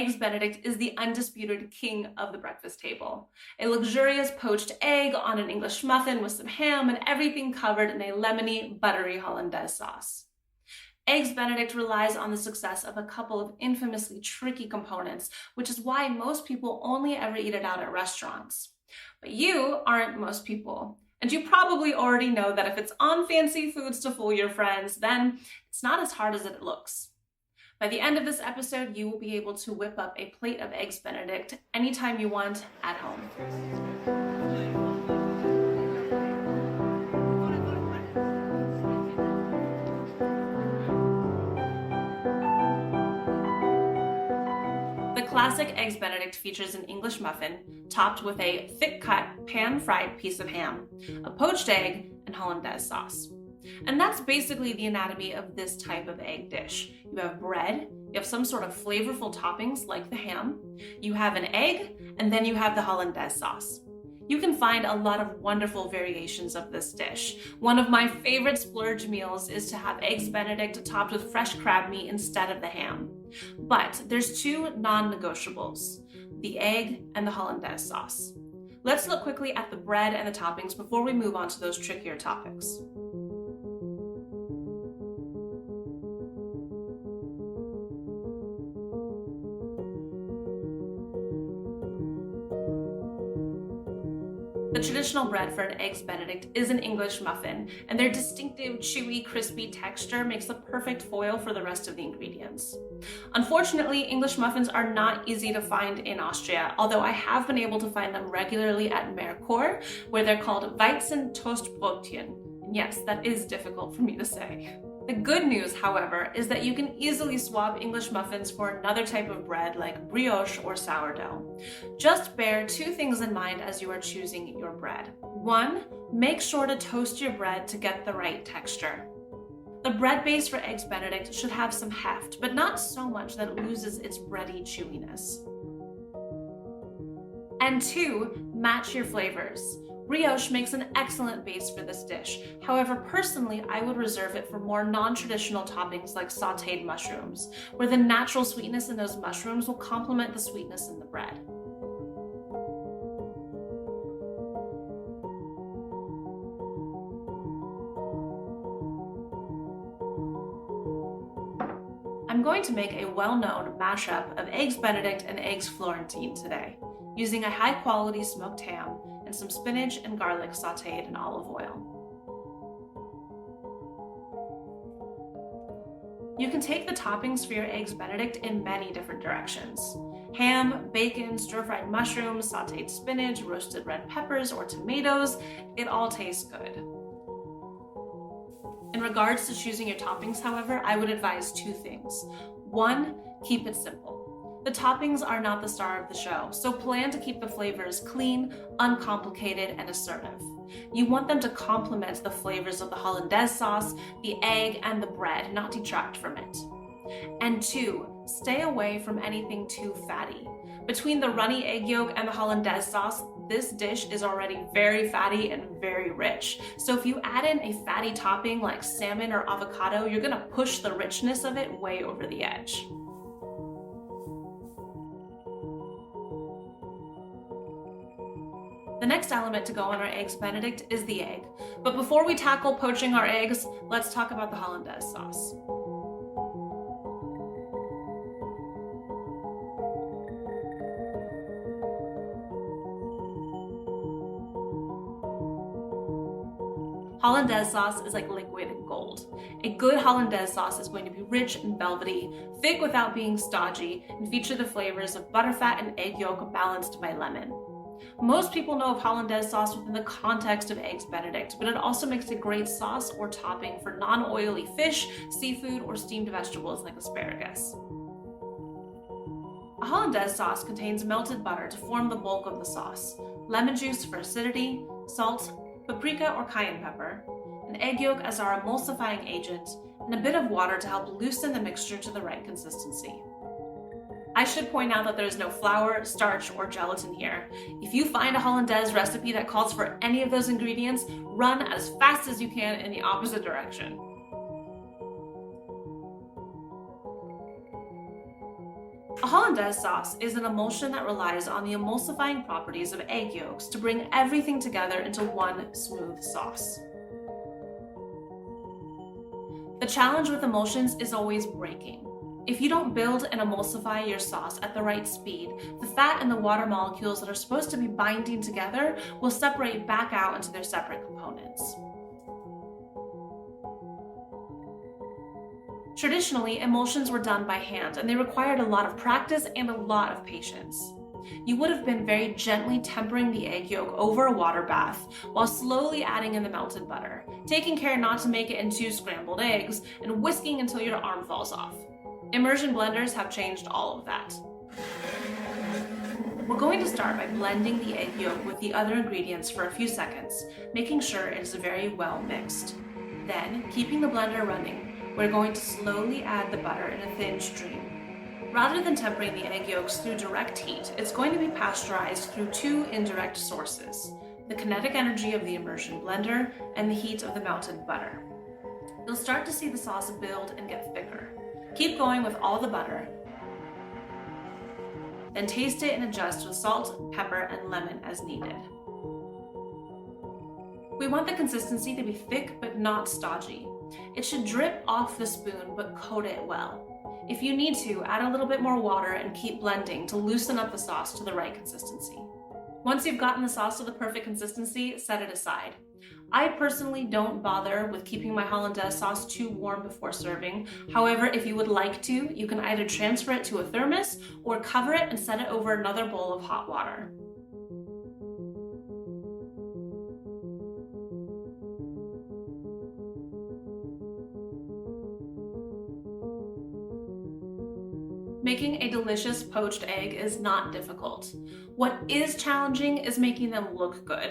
Eggs Benedict is the undisputed king of the breakfast table. A luxurious poached egg on an English muffin with some ham and everything covered in a lemony, buttery Hollandaise sauce. Eggs Benedict relies on the success of a couple of infamously tricky components, which is why most people only ever eat it out at restaurants. But you aren't most people. And you probably already know that if it's on fancy foods to fool your friends, then it's not as hard as it looks. By the end of this episode, you will be able to whip up a plate of Eggs Benedict anytime you want at home. The classic Eggs Benedict features an English muffin topped with a thick-cut, pan-fried piece of ham, a poached egg, and Hollandaise sauce. And that's basically the anatomy of this type of egg dish. You have bread, you have some sort of flavorful toppings like the ham, you have an egg, and then you have the Hollandaise sauce. You can find a lot of wonderful variations of this dish. One of my favorite splurge meals is to have Eggs Benedict topped with fresh crab meat instead of the ham. But there's two non-negotiables, the egg and the Hollandaise sauce. Let's look quickly at the bread and the toppings before we move on to those trickier topics. The traditional bread for an Eggs Benedict is an English muffin, and their distinctive, chewy, crispy texture makes the perfect foil for the rest of the ingredients. Unfortunately, English muffins are not easy to find in Austria, although I have been able to find them regularly at Merkur, where they're called Weizen Toastbrötchen. And yes, that is difficult for me to say. The good news, however, is that you can easily swap English muffins for another type of bread like brioche or sourdough. Just bear two things in mind as you are choosing your bread. One, make sure to toast your bread to get the right texture. The bread base for Eggs Benedict should have some heft, but not so much that it loses its bready chewiness. And two, match your flavors. Brioche makes an excellent base for this dish. However, personally, I would reserve it for more non-traditional toppings like sautéed mushrooms, where the natural sweetness in those mushrooms will complement the sweetness in the bread. I'm going to make a well-known mashup of Eggs Benedict and Eggs Florentine today, using a high-quality smoked ham and some spinach and garlic sautéed in olive oil. You can take the toppings for your Eggs Benedict in many different directions. Ham, bacon, stir-fried mushrooms, sautéed spinach, roasted red peppers, or tomatoes, it all tastes good. In regards to choosing your toppings, however, I would advise two things. One, keep it simple. The toppings are not the star of the show, so plan to keep the flavors clean, uncomplicated, and assertive. You want them to complement the flavors of the Hollandaise sauce, the egg, and the bread, not detract from it. And two, stay away from anything too fatty. Between the runny egg yolk and the Hollandaise sauce, this dish is already very fatty and very rich. So if you add in a fatty topping like salmon or avocado, you're gonna push the richness of it way over the edge. The next element to go on our Eggs Benedict is the egg. But before we tackle poaching our eggs, let's talk about the Hollandaise sauce. Hollandaise sauce is like liquid gold. A good Hollandaise sauce is going to be rich and velvety, thick without being stodgy, and feature the flavors of butterfat and egg yolk balanced by lemon. Most people know of Hollandaise sauce within the context of Eggs Benedict, but it also makes a great sauce or topping for non-oily fish, seafood, or steamed vegetables like asparagus. A Hollandaise sauce contains melted butter to form the bulk of the sauce, lemon juice for acidity, salt, paprika or cayenne pepper, an egg yolk as our emulsifying agent, and a bit of water to help loosen the mixture to the right consistency. I should point out that there is no flour, starch, or gelatin here. If you find a Hollandaise recipe that calls for any of those ingredients, run as fast as you can in the opposite direction. A Hollandaise sauce is an emulsion that relies on the emulsifying properties of egg yolks to bring everything together into one smooth sauce. The challenge with emulsions is always breaking. If you don't build and emulsify your sauce at the right speed, the fat and the water molecules that are supposed to be binding together will separate back out into their separate components. Traditionally, emulsions were done by hand, and they required a lot of practice and a lot of patience. You would have been very gently tempering the egg yolk over a water bath while slowly adding in the melted butter, taking care not to make it into scrambled eggs, and whisking until your arm falls off. Immersion blenders have changed all of that. We're going to start by blending the egg yolk with the other ingredients for a few seconds, making sure it is very well mixed. Then, keeping the blender running, we're going to slowly add the butter in a thin stream. Rather than tempering the egg yolks through direct heat, it's going to be pasteurized through two indirect sources: the kinetic energy of the immersion blender and the heat of the melted butter. You'll start to see the sauce build and get thicker. Keep going with all the butter, then taste it and adjust with salt, pepper, and lemon as needed. We want the consistency to be thick but not stodgy. It should drip off the spoon but coat it well. If you need to, add a little bit more water and keep blending to loosen up the sauce to the right consistency. Once you've gotten the sauce to the perfect consistency, set it aside. I personally don't bother with keeping my Hollandaise sauce too warm before serving. However, if you would like to, you can either transfer it to a thermos or cover it and set it over another bowl of hot water. Making a delicious poached egg is not difficult. What is challenging is making them look good.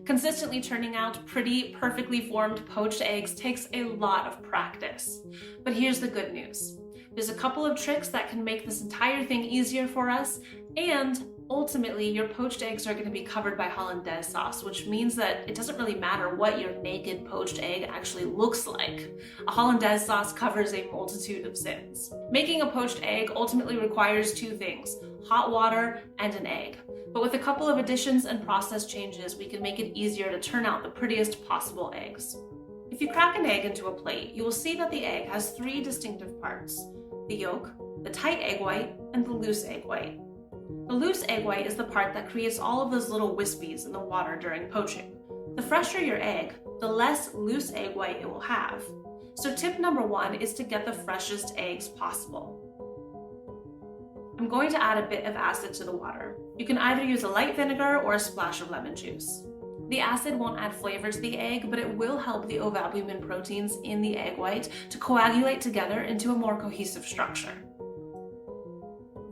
Consistently turning out pretty, perfectly formed poached eggs takes a lot of practice. But here's the good news. There's a couple of tricks that can make this entire thing easier for us, and ultimately your poached eggs are going to be covered by Hollandaise sauce, which means that it doesn't really matter what your naked poached egg actually looks like. A Hollandaise sauce covers a multitude of sins. Making a poached egg ultimately requires two things: hot water and an egg. But with a couple of additions and process changes, we can make it easier to turn out the prettiest possible eggs. If you crack an egg into a plate, you will see that the egg has three distinctive parts: the yolk, the tight egg white, and the loose egg white. The loose egg white is the part that creates all of those little wispies in the water during poaching. The fresher your egg, the less loose egg white it will have. So tip number one is to get the freshest eggs possible. I'm going to add a bit of acid to the water. You can either use a light vinegar or a splash of lemon juice. The acid won't add flavor to the egg, but it will help the ovalbumin proteins in the egg white to coagulate together into a more cohesive structure.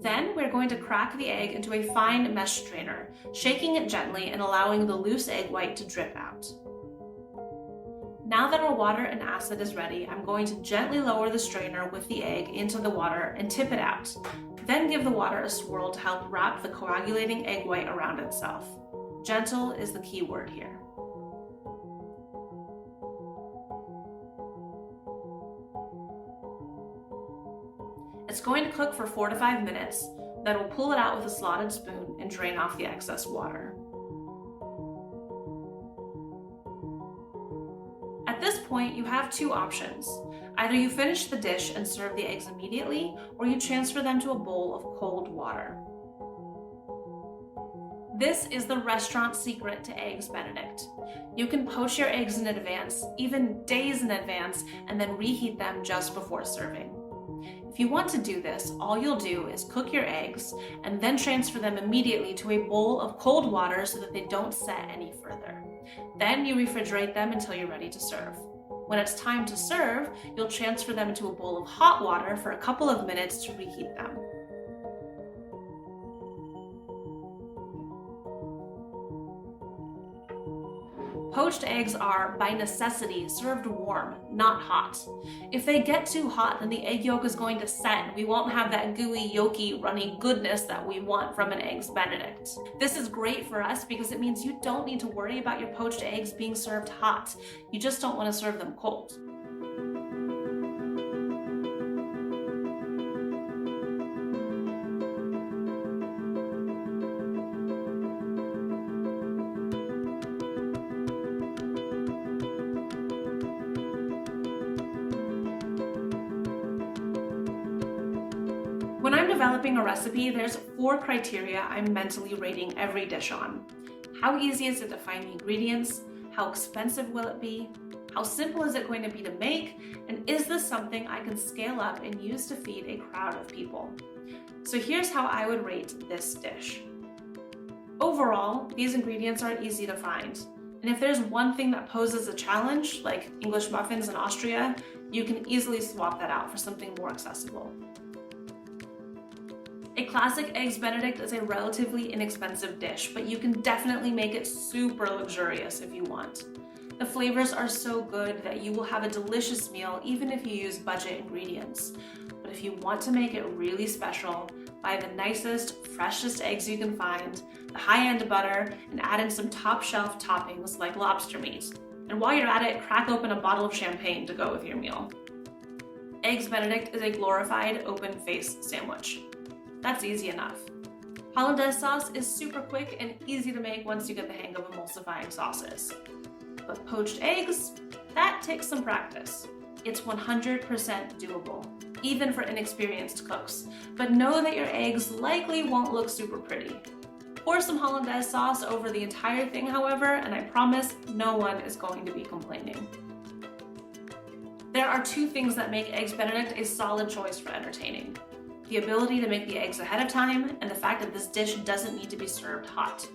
Then we're going to crack the egg into a fine mesh strainer, shaking it gently and allowing the loose egg white to drip out. Now that our water and acid is ready, I'm going to gently lower the strainer with the egg into the water and tip it out. Then give the water a swirl to help wrap the coagulating egg white around itself. Gentle is the key word here. It's going to cook for 4 to 5 minutes, then we'll pull it out with a slotted spoon and drain off the excess water. At this point, you have two options. Either you finish the dish and serve the eggs immediately, or you transfer them to a bowl of cold water. This is the restaurant secret to Eggs Benedict. You can poach your eggs in advance, even days in advance, and then reheat them just before serving. If you want to do this, all you'll do is cook your eggs and then transfer them immediately to a bowl of cold water so that they don't set any further. Then you refrigerate them until you're ready to serve. When it's time to serve, you'll transfer them into a bowl of hot water for a couple of minutes to reheat them. Poached eggs are, by necessity, served warm, not hot. If they get too hot, then the egg yolk is going to set and we won't have that gooey, yolky, runny goodness that we want from an Eggs Benedict. This is great for us because it means you don't need to worry about your poached eggs being served hot. You just don't want to serve them cold. I'm developing a recipe, there's 4 criteria I'm mentally rating every dish on. How easy is it to find the ingredients? How expensive will it be? How simple is it going to be to make? And is this something I can scale up and use to feed a crowd of people? So here's how I would rate this dish. Overall, these ingredients are easy to find. And if there's one thing that poses a challenge, like English muffins in Austria, you can easily swap that out for something more accessible. A classic Eggs Benedict is a relatively inexpensive dish, but you can definitely make it super luxurious if you want. The flavors are so good that you will have a delicious meal even if you use budget ingredients. But if you want to make it really special, buy the nicest, freshest eggs you can find, the high-end butter, and add in some top-shelf toppings like lobster meat. And while you're at it, crack open a bottle of champagne to go with your meal. Eggs Benedict is a glorified open-faced sandwich. That's easy enough. Hollandaise sauce is super quick and easy to make once you get the hang of emulsifying sauces. But poached eggs, that takes some practice. It's 100% doable, even for inexperienced cooks. But know that your eggs likely won't look super pretty. Pour some Hollandaise sauce over the entire thing, however, and I promise no one is going to be complaining. There are 2 things that make Eggs Benedict a solid choice for entertaining. The ability to make the eggs ahead of time, and the fact that this dish doesn't need to be served hot.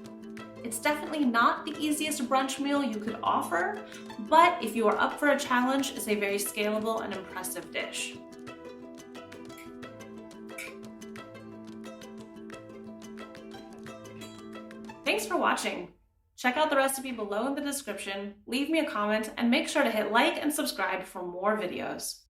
It's definitely not the easiest brunch meal you could offer, but if you are up for a challenge, it's a very scalable and impressive dish. Thanks for watching. Check out the recipe below in the description, leave me a comment, and make sure to hit like and subscribe for more videos.